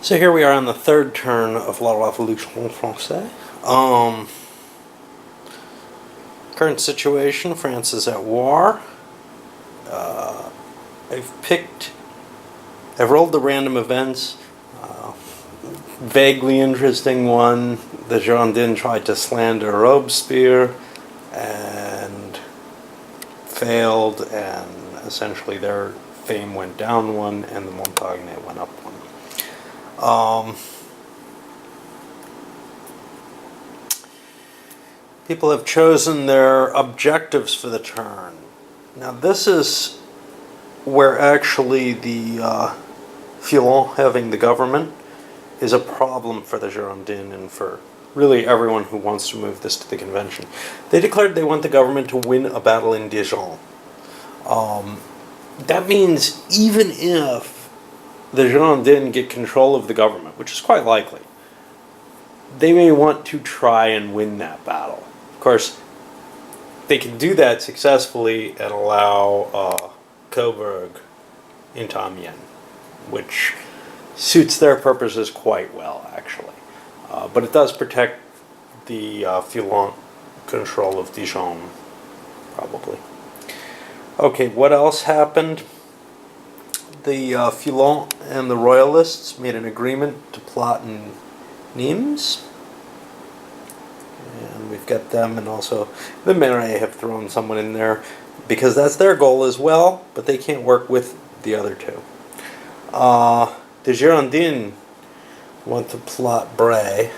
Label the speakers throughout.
Speaker 1: So here we are on the third turn of La Revolution Francaise. Current situation, France is at war. I've rolled the random events. Vaguely interesting one, the Girondins tried to slander Robespierre and failed, and essentially their fame went down one and the Montagne went up one. People have chosen their objectives for the turn. Now this is where actually the Fillon having the government is a problem for the Girondins and for really everyone who wants to move this to the convention. They declared they want the government to win a battle in Dijon. That means even if the Girondins get control of the government, which is quite likely, they may want to try and win that battle. Of course, they can do that successfully and allow Coburg into Amiens, which suits their purposes quite well, actually. But it does protect the Fillon control of Dijon, probably. Okay, what else happened? The Fillon and the Royalists made an agreement to plot in Nimes. And we've got them, and also the Marais have thrown someone in there because that's their goal as well, but they can't work with the other two. The Girondins want to plot Bray,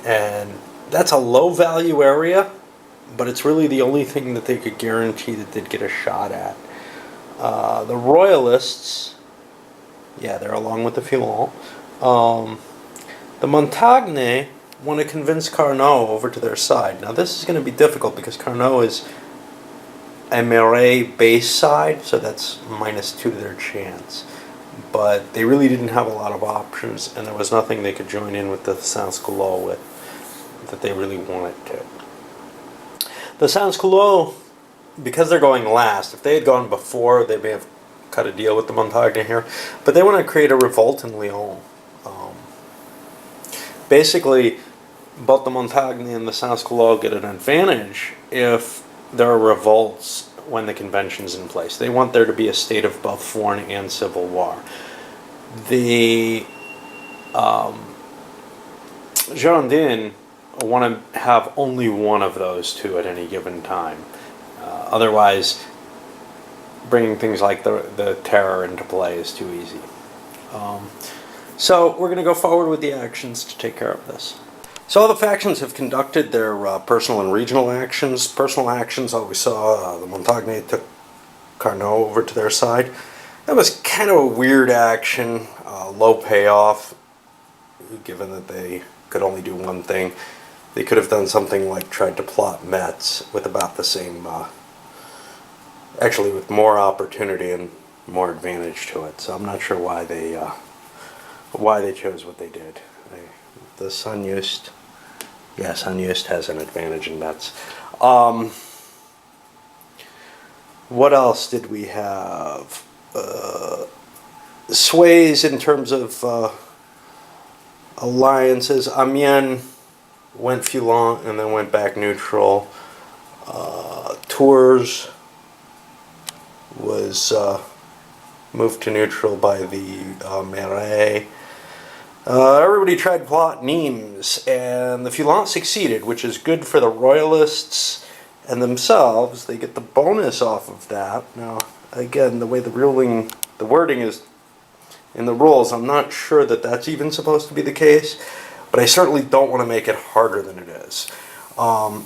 Speaker 1: and that's a low value area, but it's really the only thing that they could guarantee that they'd get a shot at. The Royalists, yeah, they're along with the Fillon. The Montagne want to convince Carnot over to their side. Now this is going to be difficult because Carnot is a Marais base side, so that's -2 to their chance. But they really didn't have a lot of options, and there was nothing they could join in with the Sans-Culotte with that they really wanted to. The Sans-Culotte, because they're going last, if they had gone before, they may have cut a deal with the Montagne here, but they want to create a revolt in Lyon. Basically, both the Montagne and the Sans-Culotte get an advantage if there are revolts when the convention's in place. They want there to be a state of both foreign and civil war. The Girondins want to have only one of those two at any given time. Otherwise, bringing things like the terror into play is too easy. So we're going to go forward with the actions to take care of this. So all the factions have conducted their personal and regional actions. Personal actions, we saw the Montagne took Carnot over to their side. That was kind of a weird action, low payoff, given that they could only do one thing. They could have done something like tried to plot Metz with about the same, actually with more opportunity and more advantage to it. So I'm not sure why they chose what they did. The Sun-Just, yeah, Sun-Just has an advantage in Metz. What else did we have? Sways in terms of alliances. Amiens went Fillon and then went back neutral. Tours was moved to neutral by the Marais. Everybody tried to plot Nimes, and the Fillon succeeded, which is good for the Royalists and themselves. They get the bonus off of that. Now, again, the way the wording is in the rules, I'm not sure that that's even supposed to be the case, but I certainly don't want to make it harder than it is.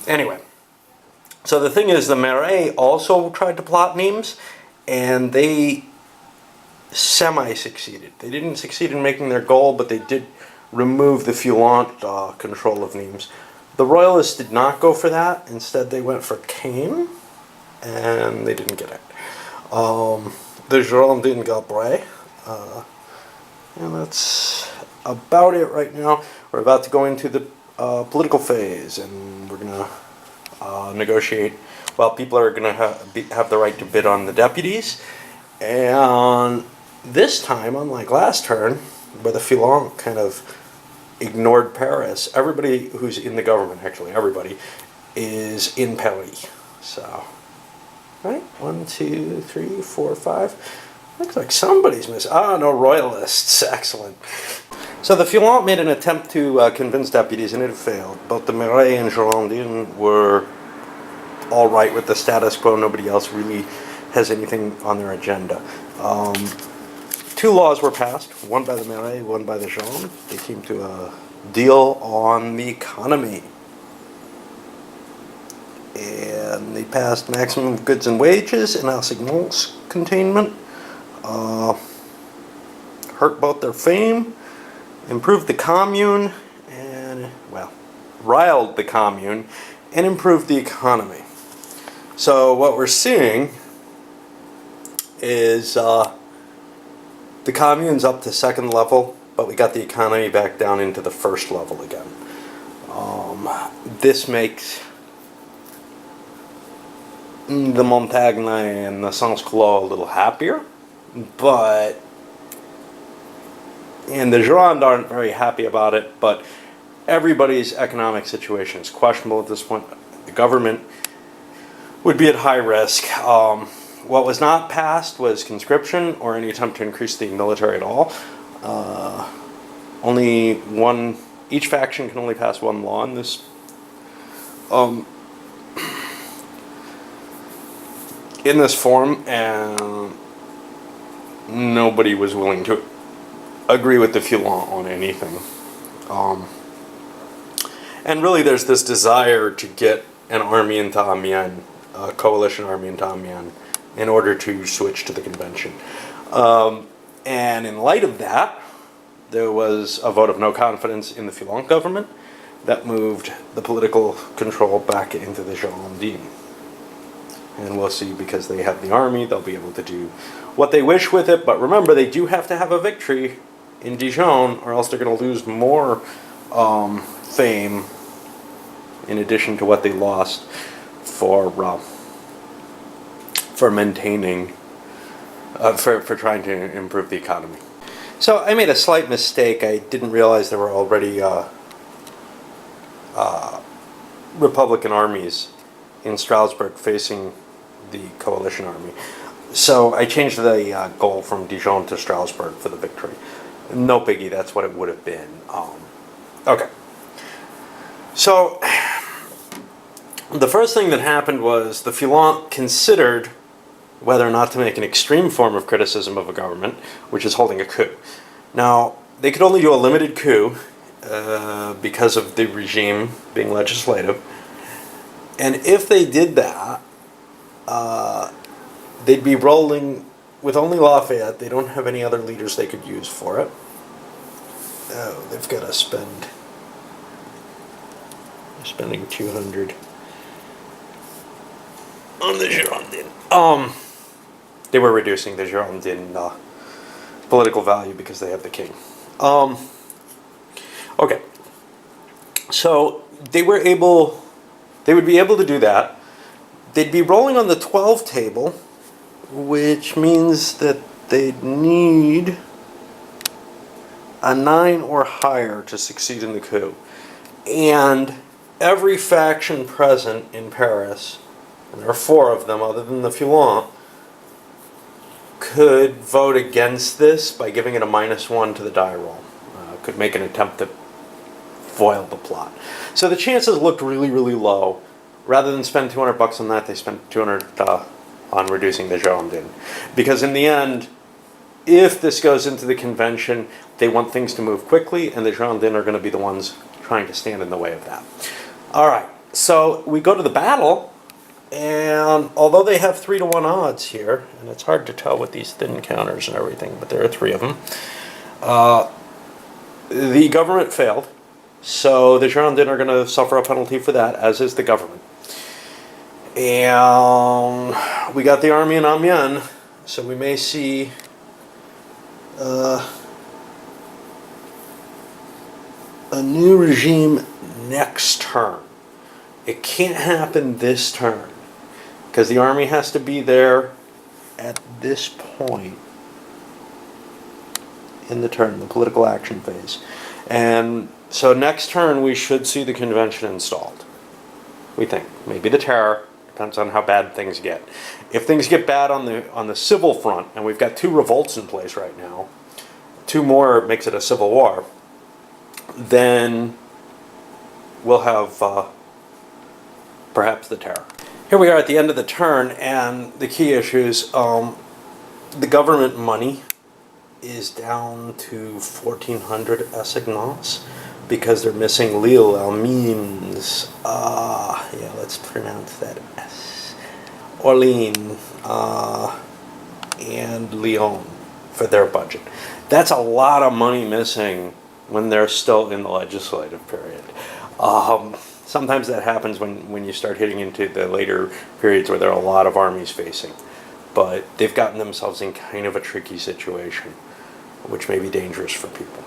Speaker 1: Anyway, so the thing is, the Marais also tried to plot Nimes, and they semi-succeeded. They didn't succeed in making their goal, but they did remove the Fillon control of Nimes. The Royalists did not go for that. Instead, they went for Caen, and they didn't get it. The Girondins got Bray. And that's about it right now. We're about to go into the political phase, and we're going to negotiate. Well, people are going to have the right to bid on the deputies, and This time, unlike last turn, where the Filon kind of ignored Paris, everybody who's in the government, actually everybody, is in Paris. So, right? 1, 2, 3, 4, 5. Looks like somebody's missing. Ah, no, royalists. Excellent. So the Filon made an attempt to convince deputies, and it failed. Both the Marais and Girondins were all right with the status quo. Nobody else really has anything on their agenda. 2 laws were passed, one by the Marais, one by the Girondins. They came to a deal on the economy. And they passed maximum of goods and wages and assignments containment. Hurt both their fame, improved the commune, and, well, riled the commune, and improved the economy. So what we're seeing is the commune's up to 2nd level, but we got the economy back down into the 1st level again. This makes the Montagne and the Sans-Culotte a little happier, but and the Gironde aren't very happy about it, but everybody's economic situation is questionable at this point. The government would be at high risk. What was not passed was conscription or any attempt to increase the military at all. Each faction can only pass 1 law in this. In this form, and nobody was willing to agree with the Filon on anything. And really there's this desire to get an army into Amiens, a coalition army into Amiens, in order to switch to the convention. And in light of that, there was a vote of no confidence in the Filon government that moved the political control back into the Girondins. And we'll see, because they have the army, they'll be able to do what they wish with it. But remember, they do have to have a victory in Dijon, or else they're going to lose more fame in addition to what they lost for maintaining, for trying to improve the economy. So I made a slight mistake. I didn't realize there were already Republican armies in Strasbourg facing the coalition army. So I changed the goal from Dijon to Strasbourg for the victory. No biggie, that's what it would have been. Okay. So the first thing that happened was the Filon considered whether or not to make an extreme form of criticism of a government, which is holding a coup. Now, they could only do a limited coup because of the regime being legislative. And if they did that, they'd be rolling with only Lafayette. They don't have any other leaders they could use for it. Oh, they've got to spend. They're spending 200 on the Girondin. They were reducing the Girondin political value because they have the king. Okay. So they would be able to do that. They'd be rolling on the 12 table, which means that they'd need a 9 or higher to succeed in the coup. And every faction present in Paris, and there are 4 of them other than the Filon, could vote against this by giving it a -1 to the die roll. Could make an attempt to foil the plot. So the chances looked really, really low. Rather than spend $200 on that, they spent 200 on reducing the Girondin. Because in the end, if this goes into the convention, they want things to move quickly, and the Girondins are going to be the ones trying to stand in the way of that. All right, so we go to the battle, and although they have 3-to-1 odds here, and it's hard to tell with these thin counters and everything, but there are 3 of them, the government failed. So the Girondins are going to suffer a penalty for that, as is the government. And we got the army in Amiens, so we may see a new regime next turn. It can't happen this turn, because the army has to be there at this point in the turn, the political action phase. And so next turn we should see the convention installed. We think. Maybe the terror. Depends on how bad things get. If things get bad on the civil front, and we've got 2 revolts in place right now, 2 more makes it a civil war, then we'll have perhaps the terror. Here we are at the end of the turn, and the key issues, the government money is down to 1,400 assignats because they're missing Lille, Amiens, yeah, let's pronounce that S, Orléans, and Lyon for their budget. That's a lot of money missing when they're still in the legislative period. Sometimes that happens when you start hitting into the later periods where there are a lot of armies facing. But they've gotten themselves in kind of a tricky situation, which may be dangerous for people.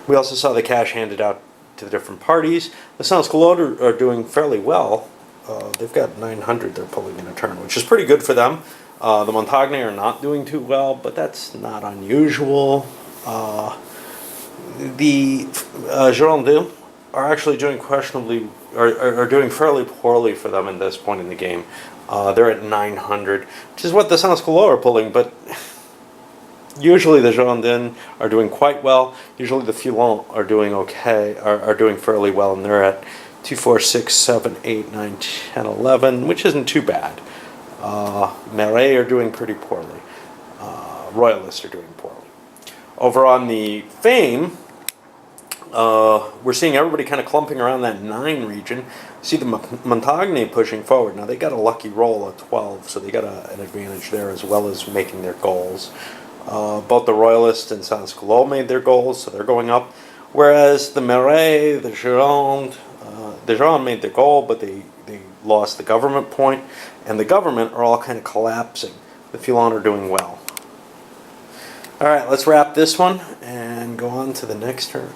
Speaker 1: We also saw the cash handed out to the different parties. The Sans-Culottes are doing fairly well. They've got 900 they're pulling in a turn, which is pretty good for them. The Montagne are not doing too well, but that's not unusual. The Girondins are actually doing questionably, are doing fairly poorly for them at this point in the game. They're at 900, which is what the Sans-Culottes are pulling, but usually the Girondins are doing quite well. Usually the Filons are doing okay, are doing fairly well, and they're at 2, 4, 6, 7, 8, 9, 10, 11, which isn't too bad. Marais are doing pretty poorly. Royalists are doing poorly. Over on the Fame, we're seeing everybody kind of clumping around that 9 region. See the Montagne pushing forward. Now they got a lucky roll of 12, so they got an advantage there as well as making their goals. Both the Royalists and Sans-Culottes made their goals, so they're going up. Whereas the Marais, the Gironde made their goal, but they lost the government point, and the government are all kind of collapsing. The Filons are doing well. All right, let's wrap this one and go on to the next turn.